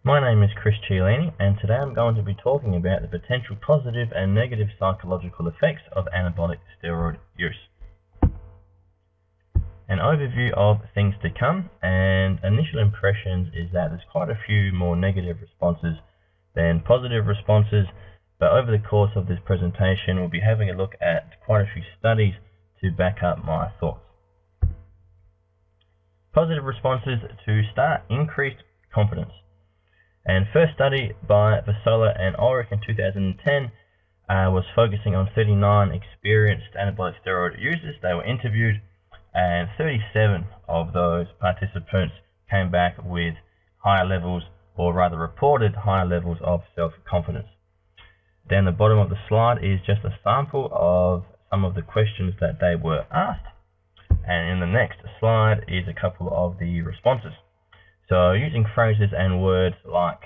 My name is Chris Cialini, and today I'm going to be talking about the potential positive and negative psychological effects of anabolic steroid use. An overview of things to come, and initial impressions is that there's quite a few more negative responses than positive responses, but over the course of this presentation we'll be having a look at quite a few studies to back up my thoughts. Positive responses to start: increased confidence. And first study by Vasola and Ulrich in 2010 was focusing on 39 experienced anabolic steroid users. They were interviewed, and 37 of those participants came back with higher levels, or rather reported higher levels of self-confidence. Down the bottom of the slide is just a sample of some of the questions that they were asked, and in the next slide is a couple of the responses. So using phrases and words like,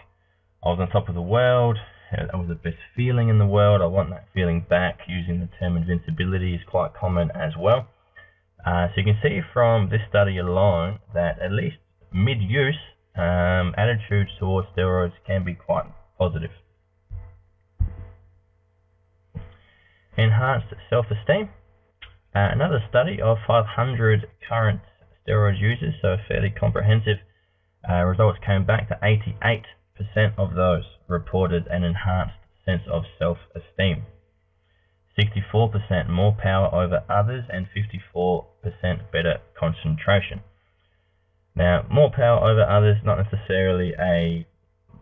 I was on top of the world, that was the best feeling in the world, I want that feeling back, using the term invincibility is quite common as well. So you can see from this study alone that at least mid-use, attitudes towards steroids can be quite positive. Enhanced self-esteem. Another study of 500 current steroid users, so fairly comprehensive. Results came back to 88% of those reported an enhanced sense of self-esteem. 64% more power over others, and 54% better concentration. Now, more power over others, not necessarily a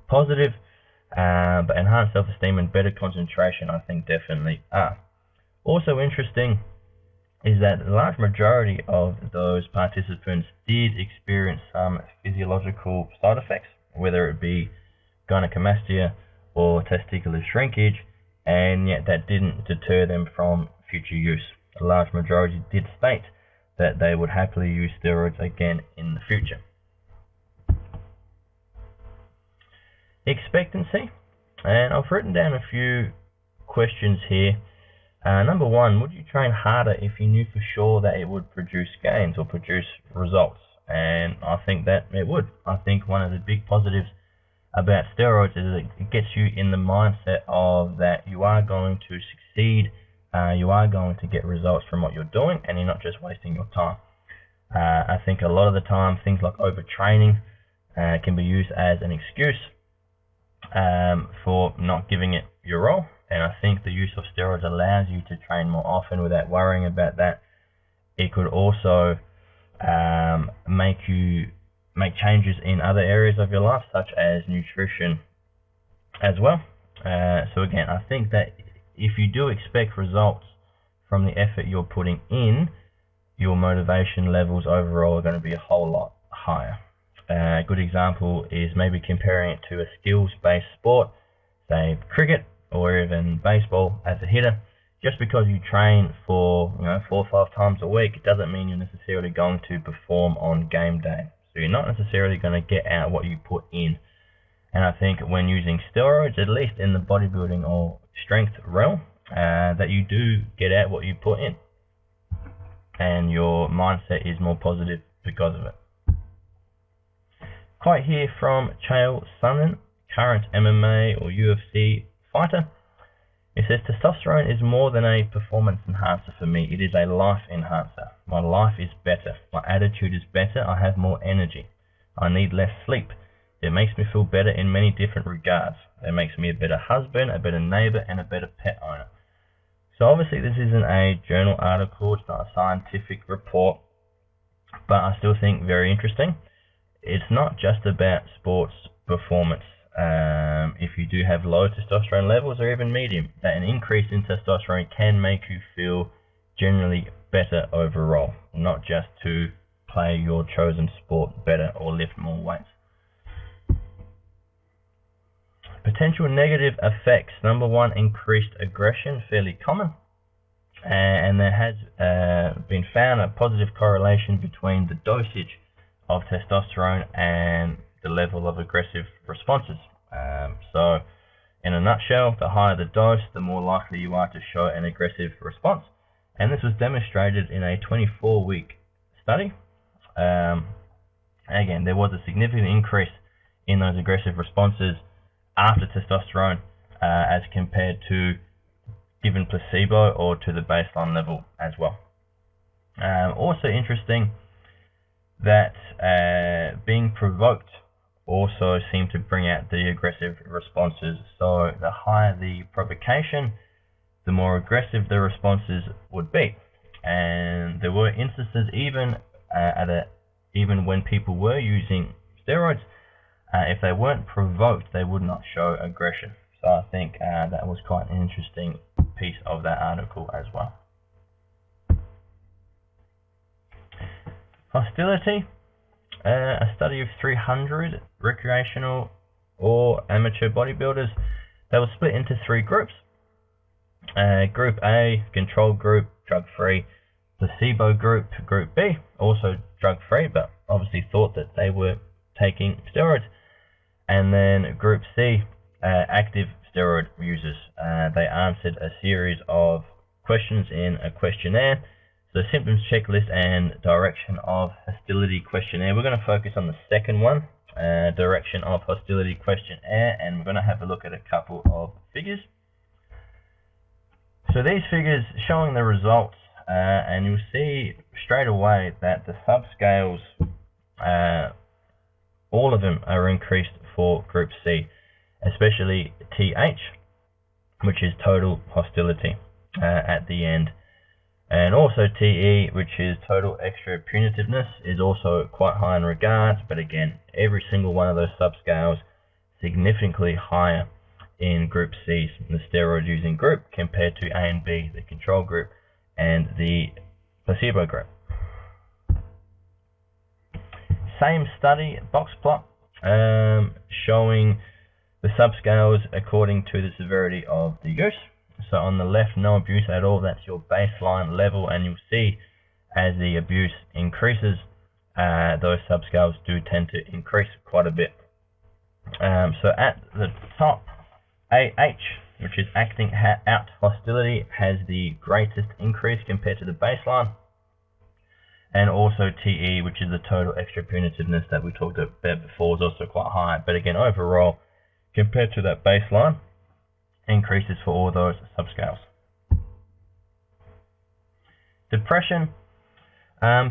positive, but enhanced self-esteem and better concentration, I think, definitely are. Also interesting is that the large majority of those participants did experience some physiological side effects, whether it be gynecomastia or testicular shrinkage, and yet that didn't deter them from future use. A large majority did state that they would happily use steroids again in the future. Expectancy, and I've written down a few questions here. Number one, would you train harder if you knew for sure that it would produce gains or produce results? And I think that it would. I think one of the big positives about steroids is that it gets you in the mindset of that you are going to succeed, you are going to get results from what you're doing, and you're not just wasting your time. I think a lot of the time things like overtraining can be used as an excuse for not giving it your all. And I think the use of steroids allows you to train more often without worrying about that. It could also make changes in other areas of your life, such as nutrition as well. So again, I think that if you do expect results from the effort you're putting in, your motivation levels overall are going to be a whole lot higher. A good example is maybe comparing it to a skills-based sport, say cricket, or even baseball as a hitter. Just because you train for 4 or 5 times a week, it doesn't mean you're necessarily going to perform on game day. So you're not necessarily going to get out what you put in. And I think when using steroids, at least in the bodybuilding or strength realm, that you do get out what you put in, and your mindset is more positive because of it. Quote here from Cialini, current MMA or UFC fighter. It says, testosterone is more than a performance enhancer for me. It is a life enhancer. My life is better. My attitude is better. I have more energy. I need less sleep. It makes me feel better in many different regards. It makes me a better husband, a better neighbor, and a better pet owner. So obviously this isn't a journal article. It's not a scientific report, but I still think very interesting. It's not just about sports performance. If you do have low testosterone levels or even medium, that an increase in testosterone can make you feel generally better overall, not just to play your chosen sport better or lift more weights. Potential negative effects. Number one, increased aggression, fairly common, and there has been found a positive correlation between the dosage of testosterone and the level of aggressive responses. So in a nutshell, the higher the dose, the more likely you are to show an aggressive response. And this was demonstrated in a 24-week study. Again, there was a significant increase in those aggressive responses after testosterone as compared to given placebo or to the baseline level as well. Also interesting that being provoked also seemed to bring out the aggressive responses. So the higher the provocation, the more aggressive the responses would be. And there were instances even even when people were using steroids, if they weren't provoked, they would not show aggression. So I think that was quite an interesting piece of that article as well. Hostility. A study of 300 recreational or amateur bodybuilders. They were split into 3 groups. Group A, control group, drug-free. Placebo group, Group B, also drug-free, but obviously thought that they were taking steroids. And then Group C, active steroid users. They answered a series of questions in a questionnaire. So symptoms checklist and direction of hostility questionnaire. We're going to focus on the second one, direction of hostility questionnaire, and we're going to have a look at a couple of figures. So these figures showing the results, and you'll see straight away that the subscales, all of them are increased for Group C, especially TH, which is total hostility at the end. And also TE, which is total extra punitiveness, is also quite high in regards, but again, every single one of those subscales significantly higher in Group C, the steroid using group, compared to A and B, the control group, and the placebo group. Same study, box plot, showing the subscales according to the severity of the use. So on the left, no abuse at all, that's your baseline level, and you'll see as the abuse increases, those subscales do tend to increase quite a bit. So at the top, AH, which is acting out hostility, has the greatest increase compared to the baseline. And also TE, which is the total extra punitiveness that we talked about before, is also quite high. But again, overall, compared to that baseline, increases for all those subscales. Depression,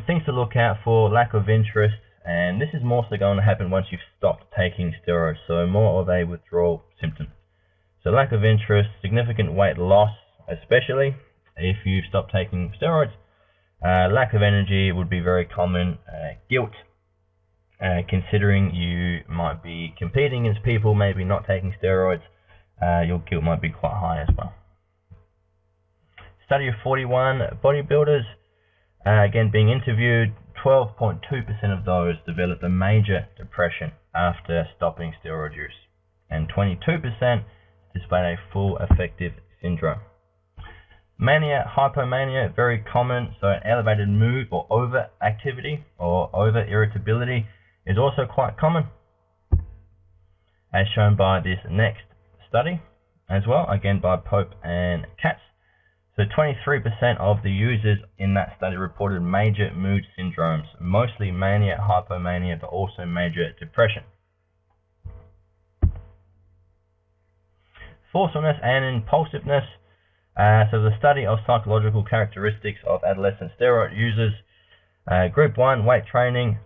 things to look out for: lack of interest, and this is more so going to happen once you've stopped taking steroids, so more of a withdrawal symptom. So lack of interest, significant weight loss, especially if you've stopped taking steroids. Lack of energy would be very common. Guilt, considering you might be competing against people, maybe not taking steroids, your guilt might be quite high as well. Study of 41 bodybuilders, again being interviewed, 12.2% of those developed a major depression after stopping steroid use, and 22% displayed a full affective syndrome. Mania, hypomania, very common, so an elevated mood or overactivity or over-irritability is also quite common, as shown by this next study as well, again by Pope and Katz. So 23% of the users in that study reported major mood syndromes, mostly mania, hypomania, but also major depression. Forcefulness and impulsiveness. So the study of psychological characteristics of adolescent steroid users. Group 1, weight training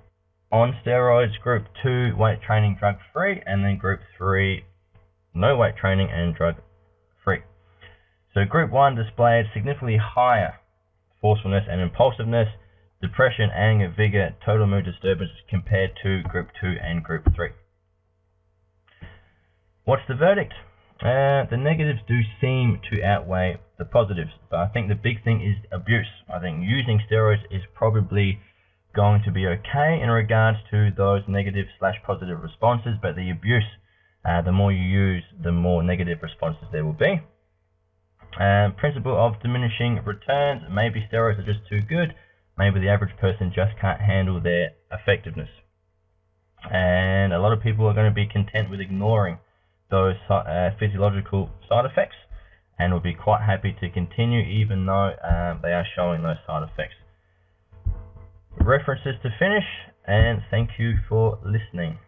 on steroids. Group 2, weight training drug-free. And then Group 3, no weight training and drug-free. So Group 1 displayed significantly higher forcefulness and impulsiveness, depression, anger, vigor, total mood disturbance compared to Group 2 and Group 3. What's the verdict? The negatives do seem to outweigh the positives, but I think the big thing is abuse. I think using steroids is probably going to be okay in regards to those negative/positive responses, but the abuse, the more you use, the more negative responses there will be. Principle of diminishing returns. Maybe steroids are just too good. Maybe the average person just can't handle their effectiveness. And a lot of people are going to be content with ignoring those physiological side effects and will be quite happy to continue even though they are showing those side effects. References to finish, and thank you for listening.